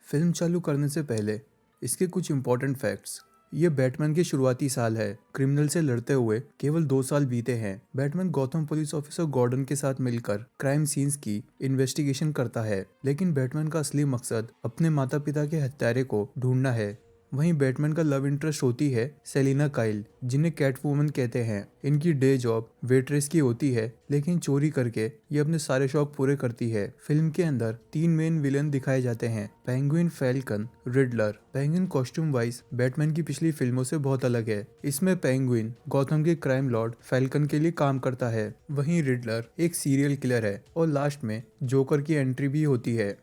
Film चालू करने से पहले इसके कुछ इम्पोर्टेंट फैक्ट्स। ये बैटमैन के शुरुआती साल है। क्रिमिनल से लड़ते हुए केवल 2 साल बीते हैं। Batman Gotham police officer Gordon के साथ मिलकर क्राइम सीन्स की इन्वेस्टिगेशन करता है, लेकिन बैटमैन का असली मकसद अपने माता पिता के हत्यारे को ढूंढना है। वहीं बैटमैन का लव इंटरेस्ट होती है सेलिना काइल, जिन्हें कैटवुमन कहते हैं। इनकी डे जॉब वेट्रेस की होती है, लेकिन चोरी करके ये अपने सारे शौक पूरे करती है। फिल्म के अंदर 3 मेन विलन दिखाए जाते हैं: penguin, falcon, Riddler. Penguin costume wise Batman की पिछली फिल्मों से बहुत अलग है। इसमें पेंगुइन गॉथम के क्राइम लॉर्ड फैल्कन के लिए काम करता है, वहीं रिडलर एक सीरियल किलर है और लास्ट में जोकर की एंट्री भी होती है।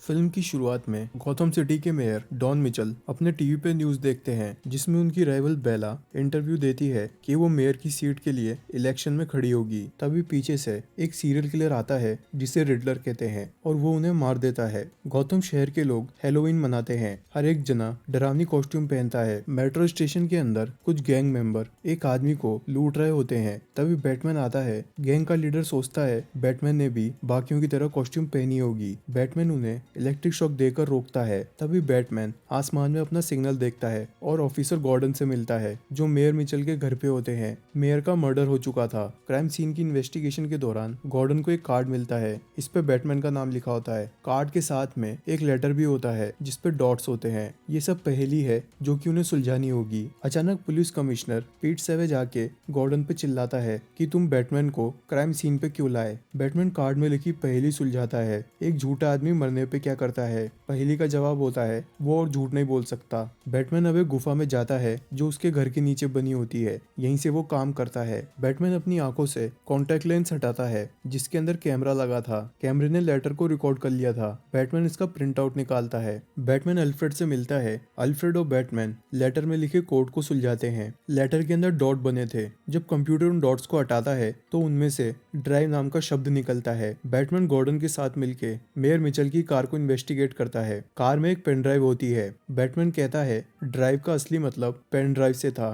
फिल्म की शुरुआत में गॉथम सिटी के मेयर डॉन मिचल अपने टीवी पे न्यूज देखते हैं, जिसमें उनकी राइवल बेला इंटरव्यू देती है कि वो मेयर की सीट के लिए इलेक्शन में खड़ी होगी। तभी पीछे से एक सीरियल किलर आता है जिसे रिडलर कहते हैं और वो उन्हें मार देता है। गॉथम शहर के लोग हैलोवीन मनाते हैं। हर एक जना डरावनी कॉस्ट्यूम पहनता है। मेट्रो स्टेशन के अंदर कुछ गैंग मेंबर एक आदमी को लूट रहे होते हैं। तभी बैटमैन आता है। गैंग का लीडर सोचता है बैटमैन ने भी बाकियों की तरह कॉस्ट्यूम पहनी होगी। बैटमैन उन्हें इलेक्ट्रिक शॉक देकर रोकता है। तभी बैटमैन आसमान में अपना सिग्नल देखता है और ऑफिसर गॉर्डन से मिलता है, जो मेयर मिचेल के घर पे होते हैं। मेयर का मर्डर हो चुका था। क्राइम सीन की इन्वेस्टिगेशन के दौरान गॉर्डन को एक कार्ड मिलता है। इस पे बैटमैन का नाम लिखा होता है। कार्ड के साथ में एक लेटर भी होता है जिसपे डॉट्स होते हैं। ये सब पहेली है जो कि उन्हें सुलझानी होगी। अचानक पुलिस कमिश्नर पीट सेवेज आके गॉर्डन पे चिल्लाता है कि तुम बैटमैन को क्राइम सीन पे क्यों लाए। बैटमैन कार्ड में लिखी पहेली सुलझाता है। एक झूठा आदमी मरने पे क्या करता है। पहेली का जवाब होता है वो और झूठ नहीं बोल सकता। बैटमैन अब एक गुफा में जाता है जो उसके घर के नीचे बनी होती है। यहीं से वो काम करता है। बैटमैन अपनी आंखों से कॉन्टेक्ट लेंस हटाता है जिसके अंदर कैमरा लगा था। कैमरे ने लेटर को रिकॉर्ड कर लिया था। बैटमैन इसका प्रिंट आउट निकालता है। बैटमैन अल्फ्रेड से मिलता है। अल्फ्रेड और बैटमैन लेटर में लिखे कोड को सुलझाते हैं। लेटर के अंदर डॉट बने थे। जब कंप्यूटर उन डॉट्स को हटाता है तो उनमें से ड्राइव नाम का शब्द निकलता है। बैटमैन गॉर्डन के साथ मिलके मेयर मिचेल की कार को इन्वेस्टिगेट करता है। कार में एक पेन ड्राइव होती है। बैटमैन कहता है ड्राइव का असली मतलब पेन ड्राइव से था।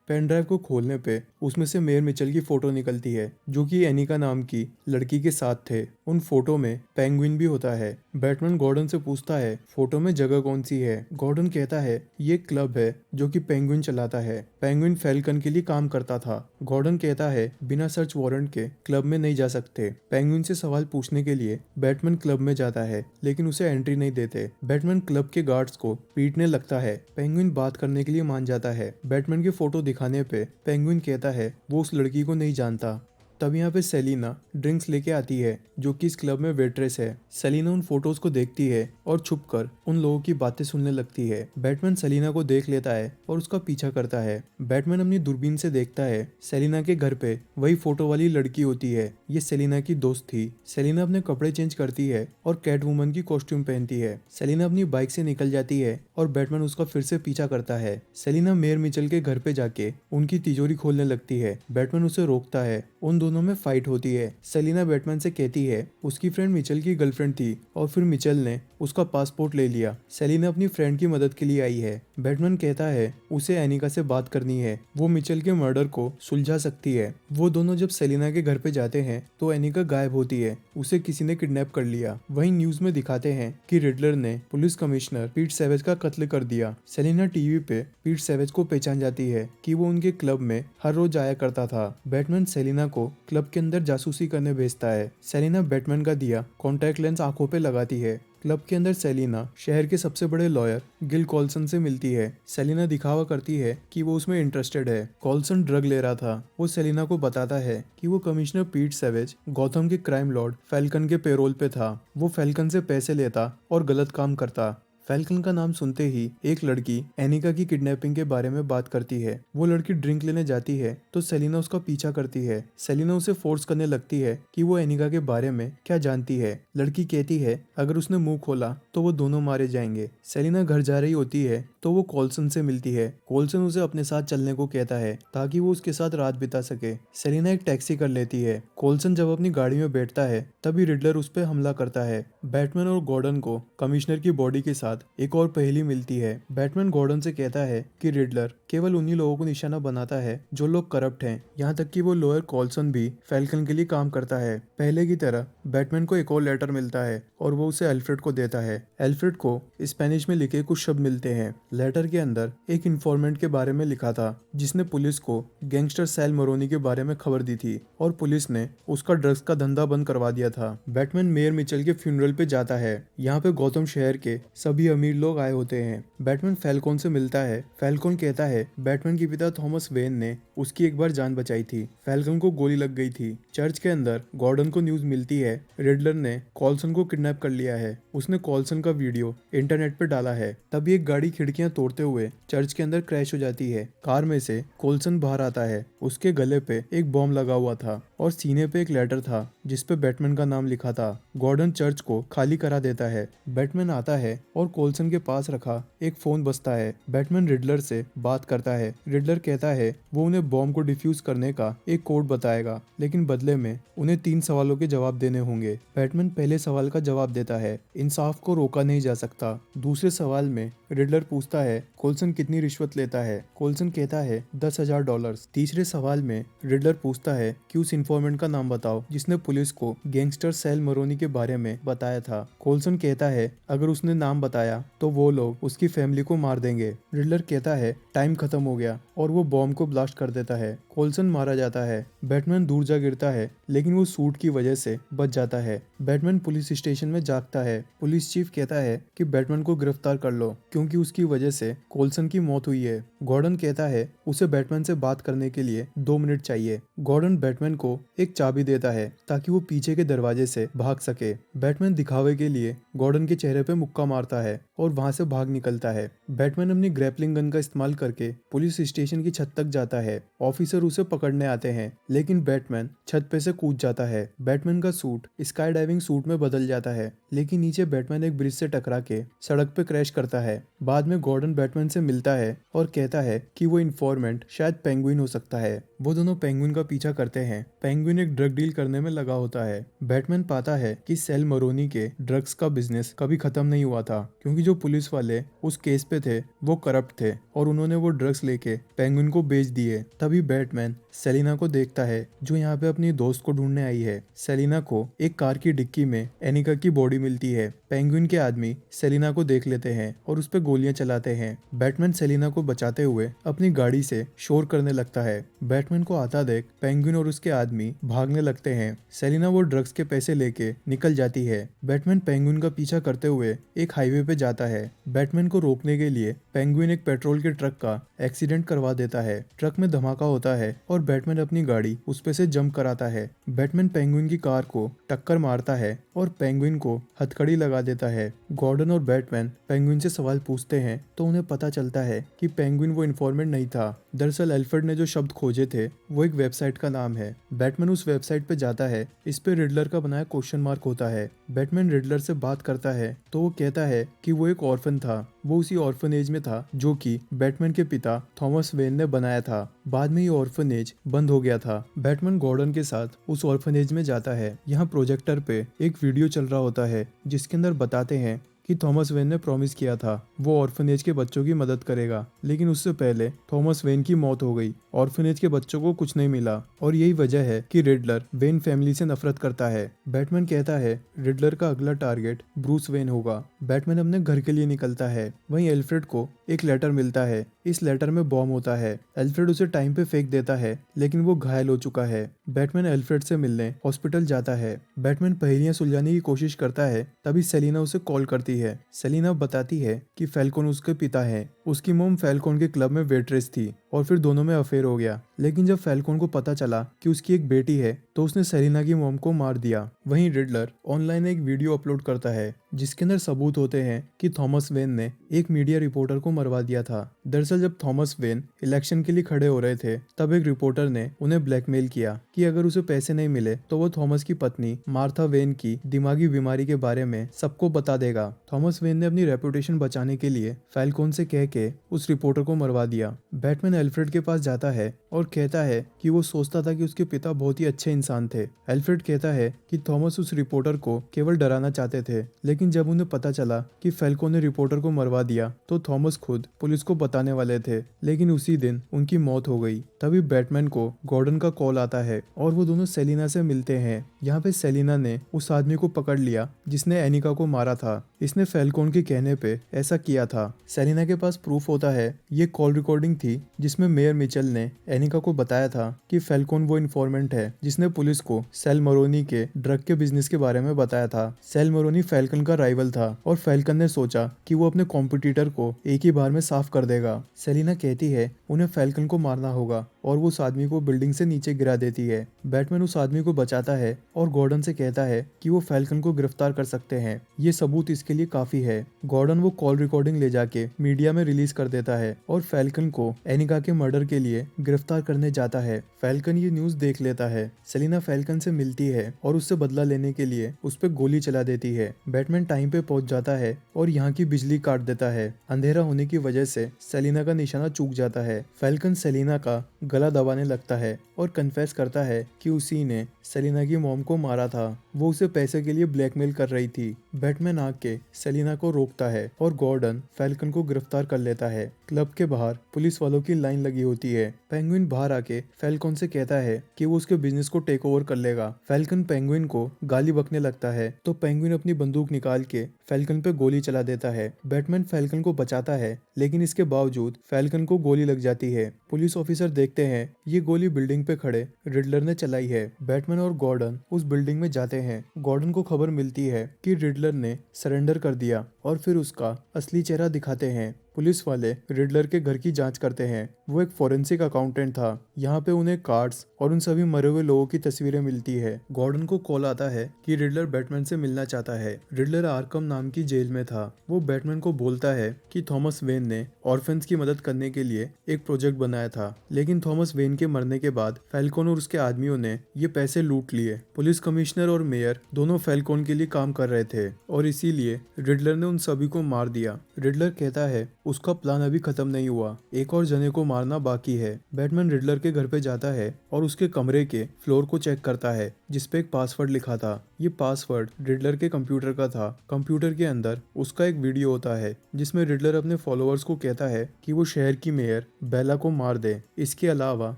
पेन ड्राइव को खोलने पे उसमें से मेयर मिचेल की फोटो निकलती है, जो कि एनिका नाम की लड़की के साथ थे। उन फोटो में पेंगुइन भी होता है। बैटमैन गॉर्डन से पूछता है फोटो में जगह कौन सी है। गॉर्डन कहता है ये क्लब है जो कि पेंगुइन चलाता है। पेंगुइन फैल्कन के लिए काम करता था। गॉर्डन कहता है बिना सर्च वारंट के क्लब में नहीं जा सकते। पेंगुइन से सवाल पूछने के लिए बैटमैन क्लब में जाता है, लेकिन उसे एंट्री नहीं देते। बैटमैन क्लब के गार्ड्स को पीटने लगता है। पेंगुइन बात करने के लिए मान जाता है। बैटमैन की फोटो दिखाने पे पेंगुइन कहता है वो उस लड़की को नहीं जानता। तब यहाँ पे सेलिना ड्रिंक्स लेके आती है, जो कि इस क्लब में वेट्रेस है। सेलिना उन फोटोज को देखती है और छुपकर उन लोगों की बातें सुनने लगती है। बैटमैन सेलिना को देख लेता है और उसका पीछा करता है। बैटमैन अपनी दूरबीन से देखता है सेलिना के घर पे वही फोटो वाली लड़की होती है। ये सेलिना की दोस्त थी। सेलिना अपने कपड़े चेंज करती है और कैटवुमन की कॉस्ट्यूम पहनती है। सेलिना अपनी बाइक से निकल जाती है और बैटमैन उसका फिर से पीछा करता है। सेलिना मेयर मिचेल के घर पे जाके उनकी तिजोरी खोलने लगती है। बैटमैन उसे रोकता है। उन दोनों में फाइट होती है। सेलिना बैटमैन से कहती है उसकी फ्रेंड मिचेल की गर्लफ्रेंड थी और फिर मिचेल ने उसका पासपोर्ट ले लिया। सेलिना अपनी फ्रेंड की मदद के लिए आई है। बैटमैन कहता है उसे एनिका से बात करनी है, वो मिचेल के मर्डर को सुलझा सकती है। वो दोनों जब सेलिना के घर पे जाते हैं तो एनिका गायब होती है। उसे किसी ने किडनैप कर लिया। वहीं न्यूज में दिखाते हैं कि रिडलर ने पुलिस कमिश्नर पीट सेवेज का कत्ल कर दिया। सेलिना टीवी पे पीट सेवेज को पहचान जाती है कि वो उनके क्लब में हर रोज आया करता था। बैटमैन सेलिना को क्लब के अंदर जासूसी करने भेजता है। सेलिना बैटमैन का दिया कॉन्टैक्ट लेंस आंखों पे लगाती है। क्लब के अंदर सेलिना शहर के सबसे बड़े लॉयर गिल कॉल्सन से मिलती है। सेलिना दिखावा करती है कि वो उसमें इंटरेस्टेड है। कॉल्सन ड्रग ले रहा था। वो सेलिना को बताता है कि वो कमिश्नर पीट सेवेज गॉथम के क्राइम लॉर्ड फैल्कन के पेरोल पे था। वो फैल्कन से पैसे लेता और गलत काम करता। फैल्कन का नाम सुनते ही एक लड़की एनिका की किडनैपिंग के बारे में बात करती है। वो लड़की ड्रिंक लेने जाती है तो सेलिना उसका पीछा करती है। सेलिना उसे फोर्स करने लगती है कि वो एनिका के बारे में क्या जानती है। लड़की कहती है अगर उसने मुंह खोला तो वो दोनों मारे जाएंगे। सेलिना घर जा रही होती है तो वो कॉल्सन से मिलती है। कॉल्सन उसे अपने साथ चलने को कहता है ताकि वो उसके साथ रात बिता सके। सेलिना एक टैक्सी कर लेती है। कॉल्सन जब अपनी गाड़ी में बैठता है तभी रिडलर उस पर हमला करता है। बैटमैन और गॉर्डन को कमिश्नर की बॉडी के साथ एक और पहेली मिलती है। बैटमैन गॉर्डन से कहता है कि रिडलर केवल उन्हीं लोगों को निशाना बनाता है जो लोग करप्ट हैं। यहाँ तक कि वो लॉयर कॉल्सन भी फैल्कन के लिए काम करता है। पहले की तरह बैटमैन को एक और लेटर मिलता है और वो उसे एल्फ्रेड को देता है। एल्फ्रेड को स्पेनिश में लिखे कुछ शब्द मिलते हैं। लेटर के अंदर एक इन्फॉर्मेंट के बारे में लिखा था जिसने पुलिस को गैंगस्टर सैल मरोनी के बारे में खबर दी थी और पुलिस ने उसका ड्रग्स का धंधा बंद करवा दिया था। बैटमैन मेयर मिचेल के फ्यूनरल पे जाता है। यहाँ पे गौतम शहर के सभी अमीर लोग आए होते हैं। बैटमैन फैल्कोन से मिलता है। फैल्कोन कहता है बैटमैन के पिता थॉमस वेन ने उसकी एक बार जान बचाई थी। फैल्कोन को गोली लग गई थी। चर्च के अंदर गॉर्डन को न्यूज मिलती है रिडलर ने कॉल्सन को किडनैप कर लिया है। उसने कॉल्सन का वीडियो इंटरनेट पे डाला है। तभी एक गाड़ी खिड़कियां तोड़ते हुए चर्च के अंदर क्रैश हो जाती है। कार में से कॉल्सन बाहर आता है। उसके गले पे एक बॉम्ब लगा हुआ था और सीने पे एक लेटर था जिसपे बैटमैन का नाम लिखा था। गॉर्डन चर्च को खाली करा देता है। बैटमैन आता है और कॉल्सन के पास रखा एक फोन बजता है। बैटमैन रिडलर से बात करता है। रिडलर कहता है वो उन्हें बॉम्ब को डिफ्यूज करने का एक कोड बताएगा, लेकिन बदले में उन्हें 3 सवालों के जवाब देने होंगे। बैटमैन पहले सवाल का जवाब देता है, इंसाफ को रोका नहीं जा सकता। दूसरे सवाल में रिडलर पूछता है कॉल्सन कितनी रिश्वत लेता है। कॉल्सन कहता है $10,000। तीसरे सवाल में रिडलर पूछता है कि उस इन्फॉर्मेंट का नाम बताओ जिसने पुलिस को गैंगस्टर सैल मरोनी के बारे में बताया था। कॉल्सन कहता है अगर उसने नाम बताया तो वो लोग उसकी फैमिली को मार देंगे। रिडलर कहता है टाइम खत्म हो गया और वो बॉम्ब को ब्लास्ट कर देता है। कॉल्सन मारा जाता है। बैटमैन दूर जा गिरता है लेकिन वो सूट की वजह से बच जाता है। बैटमैन पुलिस स्टेशन में जागता है। पुलिस चीफ कहता है कि बैटमैन को गिरफ्तार कर लो क्योंकि उसकी वजह से कॉल्सन की मौत हुई है। गॉर्डन कहता है उसे बैटमैन से बात करने के लिए 2 मिनट चाहिए। गॉर्डन बैटमैन को एक चाबी देता है ताकि वो पीछे के दरवाजे से भाग सके। बैटमैन दिखावे के लिए गॉर्डन के चेहरे पे मुक्का मारता है और वहां से भाग निकलता है। बैटमैन अपनी ग्रैपलिंग गन का इस्तेमाल करके पुलिस स्टेशन की छत तक जाता है। ऑफिसर उसे पकड़ने आते हैं लेकिन बैटमैन छत पे से कूद जाता है। बैटमैन का सूट स्काई डाइविंग सूट में बदल जाता है लेकिन नीचे बैटमैन एक ब्रिज से टकरा के सड़क पे क्रैश करता है। बाद में गॉर्डन बैटमैन से मिलता है और कहता है कि वो इन्फॉर्मेंट शायद पेंगुइन हो सकता है। वो दोनों पेंगुइन का पीछा करते हैं। पेंगुइन एक ड्रग डील करने में लगा होता है। बैटमैन पाता है कि सैल मरोनी के ड्रग्स का बिजनेस कभी खत्म नहीं हुआ था क्योंकि जो पुलिस वाले उस केस पे थे वो करप्ट थे और उन्होंने वो ड्रग्स लेके पेंगुइन को बेच दिए। तभी बैटमैन सेलिना को देखता है जो यहाँ पे अपनी दोस्त को ढूंढने आई है। सेलिना को एक कार की डिक्की में एनिका की बॉडी मिलती है। पेंगुइन के आदमी सेलिना को देख लेते हैं और उस पर गोलियां चलाते हैं। बैटमैन सेलिना को बचाते हुए अपनी गाड़ी से शोर करने लगता है। बैटमैन को आता देख पेंगुइन और उसके आदमी भागने लगते हैं। सेलिना वो ड्रग्स के पैसे लेके निकल जाती है। बैटमैन पेंगुइन का पीछा करते हुए एक हाईवे पे जाता है। बैटमैन को रोकने के लिए पेंगुइन एक पेट्रोल के ट्रक का एक्सीडेंट करवा देता है। ट्रक में धमाका होता है और बैटमैन अपनी गाड़ी उस पे से जंप कराता है। बैटमैन पेंगुइन की कार को टक्कर मारता है और पेंगुइन को हथकड़ी लगा देता है। गॉर्डन और बैटमैन पेंगुइन से सवाल पूछते हैं तो उन्हें पता चलता है कि पेंगुइन वो इन्फॉर्मेंट नहीं था। दरअसल एल्फ्रेड ने जो शब्द खोजे थे वो एक वेबसाइट का नाम है। बैटमैन उस वेबसाइट पे जाता है। इस पे रिडलर का बनाया क्वेश्चन मार्क होता है। बैटमैन रिडलर से बात करता है तो वो कहता है कि वो एक ऑर्फन था। वो उसी ऑर्फनेज में था जो कि बैटमैन के पिता थॉमस वेन ने बनाया था। बाद में ये ऑर्फनेज बंद हो गया था। बैटमैन गॉर्डन के साथ उस ऑर्फनेज में जाता है। यहाँ प्रोजेक्टर पे एक वीडियो चल रहा होता है जिसके अंदर बताते हैं कि थॉमस वेन ने प्रॉमिस किया था वो ऑर्फनेज के बच्चों की मदद करेगा, लेकिन उससे पहले थॉमस वेन की मौत हो गई। ऑर्फनेज के बच्चों को कुछ नहीं मिला और यही वजह है कि रिडलर वेन फैमिली से नफरत करता है। बैटमैन कहता है रिडलर का अगला टारगेट ब्रूस वेन होगा। बैटमैन अपने घर के लिए निकलता है। वहीं एल्फ्रेड को एक लेटर मिलता है। इस लेटर में बॉम्ब होता है। एल्फ्रेड उसे टाइम पे फेंक देता है लेकिन वो घायल हो चुका है। बैटमैन एल्फ्रेड से मिलने हॉस्पिटल जाता है। बैटमैन पहेलियां सुलझाने की कोशिश करता है तभी सेलिना उसे कॉल करती है। सेलिना बताती है कि फैल्कोन उसके पिता है। उसकी मोम फैल्कोन के क्लब में वेट्रेस थी और फिर दोनों में अफेयर हो गया। लेकिन जब फैल्कोन को पता चला कि उसकी एक बेटी है तो उसने सेलिना की मोम को मार दिया। वहीं रिडलर ऑनलाइन एक वीडियो अपलोड करता है जिसके अंदर सबूत होते हैं कि थॉमस वेन ने एक मीडिया रिपोर्टर को मरवा दिया था। दरअसल जब थॉमस वेन इलेक्शन के लिए खड़े हो रहे थे तब एक रिपोर्टर ने उन्हें ब्लैकमेल किया कि अगर उसे पैसे नहीं मिले तो वो थॉमस की पत्नी मार्था वेन की दिमागी बीमारी के बारे में सबको बता देगा। थॉमस वेन ने अपनी रेपुटेशन बचाने के लिए फैल्कोन से कह के उस रिपोर्टर को मरवा दिया। बैटमैन एल्फ्रेड के पास जाता है और कहता है कि वो सोचता था कि उसके पिता बहुत ही अच्छे इंसान थे। एल्फ्रेड कहता है कि थॉमस उस रिपोर्टर को केवल डराना चाहते थे, लेकिन जब उन्हें पता चला कि फैल्कोन ने रिपोर्टर को मरवा दिया तो थॉमस खुद पुलिस को बताने वाले थे, लेकिन उसी दिन उनकी मौत हो गई। तभी बैटमैन को गॉर्डन का कॉल आता है और वो दोनों सेलिना से मिलते हैं। यहाँ पे सेलिना ने उस आदमी को पकड़ लिया जिसने एनिका को मारा था। इसने फैल्कोन के कहने पे ऐसा किया था। सेलिना के पास प्रूफ होता है। ये कॉल रिकॉर्डिंग थी जिसमें मेयर मिचेल ने एनिका को बताया था कि फैल्कोन वो इन्फॉर्मेंट है जिसने पुलिस को सेल मरोनी के ड्रग के बिजनेस के बारे में बताया था। सेल मरोनी फैल्कन का राइवल था और फैल्कन ने सोचा कि वो अपने कॉम्पिटिटर को एक ही बार में साफ कर देगा। सेलिना कहती है उन्हें फैल्कन को मारना होगा और वो उस आदमी को बिल्डिंग से नीचे गिरा देती है। बैटमैन उस आदमी को बचाता है और गॉर्डन से कहता है कि वो फैल्कन को गिरफ्तार कर सकते हैं। ये सबूत इसके लिए काफी है। गॉर्डन वो कॉल रिकॉर्डिंग ले जाके मीडिया में रिलीज कर देता है और फैल्कन को एनिका के मर्डर के लिए गिरफ्तार करने जाता है। फैल्कन ये न्यूज देख लेता है। सेलिना फैल्कन से मिलती है और उससे बदला लेने के लिए उस पर गोली चला देती है। बैटमैन टाइम पे पहुंच जाता है और यहाँ की बिजली काट देता है। अंधेरा होने की वजह से सेलिना का निशाना चूक जाता है। फैल्कन सेलिना का गला दबाने लगता है और कन्फेस करता है कि उसी ने सेलिना की मॉम को मारा था। वो उसे पैसे के लिए ब्लैकमेल कर रही थी। बैटमैन आके सेलिना को रोकता है और गॉर्डन फैल्कन को गिरफ्तार कर लेता है। क्लब के बाहर पुलिस वालों की लाइन लगी होती है। पेंगुइन बाहर आके फैल्कन से कहता है कि वो उसके बिजनेस को टेक ओवर कर लेगा। फैल्कन पेंगुइन को गाली बकने लगता है तो पेंगुइन अपनी बंदूक निकाल के फैल्कन पे गोली चला देता है। बैटमैन फैल्कन को बचाता है, लेकिन इसके बावजूद फैल्कन को गोली लग जाती है। पुलिस ऑफिसर देखते हैं ये गोली बिल्डिंग पे खड़े रिडलर ने चलाई है। बैटमैन और गॉर्डन उस बिल्डिंग में जाते हैं। गॉर्डन को खबर मिलती है कि रिडलर ने सरेंडर कर दिया और फिर उसका असली चेहरा दिखाते हैं। पुलिस वाले रिडलर के घर की जांच करते हैं। वो एक फोरेंसिक अकाउंटेंट था। यहाँ पे उन्हें कार्ड्स और उन सभी मरे हुए लोगों की तस्वीरें मिलती है। गॉर्डन को कॉल आता है कि रिडलर बैटमैन से मिलना चाहता है। रिडलर आर्कम नाम की जेल में था। वो बैटमैन को बोलता है कि थॉमस वेन ने ऑर्फन्स की मदद करने के लिए एक प्रोजेक्ट बनाया था, लेकिन थॉमस वेन के मरने के बाद फैल्कोन और उसके आदमियों ने ये पैसे लूट लिए। पुलिस कमिश्नर और मेयर दोनों फैल्कोन के लिए काम कर रहे थे और इसीलिए रिडलर ने उन सभी को मार दिया। रिडलर कहता है उसका प्लान अभी खत्म नहीं हुआ, एक और जने को मारना बाकी है। बैटमैन रिडलर के घर पे जाता है और उसके कमरे के फ्लोर को चेक करता है जिसपे एक पासवर्ड लिखा था। ये पासवर्ड रिडलर के कंप्यूटर का था। कंप्यूटर के अंदर उसका एक वीडियो होता है जिसमें रिडलर अपने फॉलोअर्स को कहता है कि वो शहर की मेयर बेला को मार दे। इसके अलावा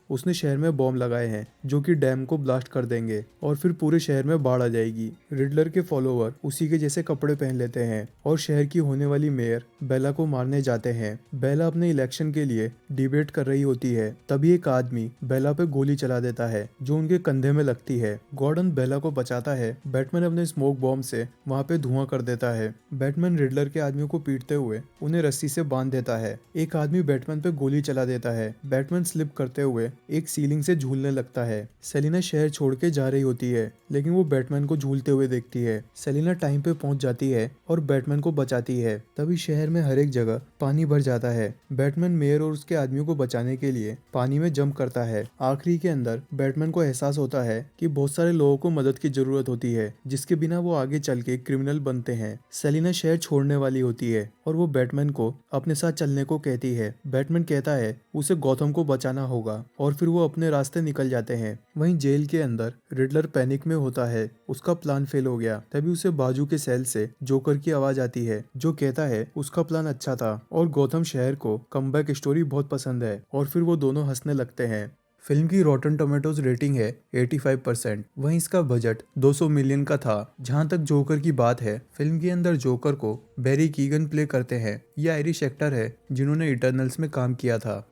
उसने शहर में बॉम्ब लगाए हैं जो कि डैम को ब्लास्ट कर देंगे और फिर पूरे शहर में बाढ़ आ जाएगी। रिडलर के फॉलोअर उसी के जैसे कपड़े पहन लेते हैं और शहर की होने वाली मेयर बेला को मारने जाते हैं। बेला अपने इलेक्शन के लिए डिबेट कर रही होती है। तभी एक आदमी बेला पे गोली चला देता है जो उनके कंधे में लगती है। गॉर्डन बेला को बचाता है। बैटमैन अपने स्मोक बॉम्ब से वहाँ पे धुआं कर देता है। बैटमैन रिडलर के आदमियों को पीटते हुए उन्हें रस्सी से बांध देता है। एक आदमी बैटमैन पे गोली चला देता है। बैटमैन स्लिप करते हुए एक सीलिंग से झूलने लगता है। सेलिना शहर छोड़ के जा रही होती है, लेकिन वो बैटमैन को झूलते हुए देखती है। सेलिना टाइम पे पहुंच जाती है और बैटमैन को बचाती है। तभी शहर में हर एक जगह पानी भर जाता है। बैटमैन मेयर और उसके आदमियों को बचाने के लिए पानी में जंप करता है। आखिरी के अंदर बैटमैन को एहसास होता है कि बहुत सारे लोगों को मदद की जरूरत होती है जिसके बिना वो आगे चल के क्रिमिनल बनते हैं। सेलिना शहर छोड़ने वाली होती है और वो बैटमैन को अपने साथ चलने को कहती है। बैटमैन कहता है उसे गॉथम को बचाना होगा और फिर वो अपने रास्ते निकल जाते हैं। वहीं जेल के अंदर रिडलर पैनिक में होता है। उसका प्लान फेल हो गया। तभी उसे बाजू के सेल से जोकर की आवाज आती है जो कहता है उसका प्लान अच्छा था और गौथम शहर को कमबैक स्टोरी बहुत पसंद है और फिर वो दोनों हंसने लगते हैं। फिल्म की रॉटन टोमेटोज रेटिंग है 85%। वहीं इसका बजट 200 मिलियन का था। जहां तक जोकर की बात है, फिल्म के अंदर जोकर को बैरी कीगन प्ले करते हैं। ये आयरिश एक्टर है जिन्होंने इटर्नल्स में काम किया था।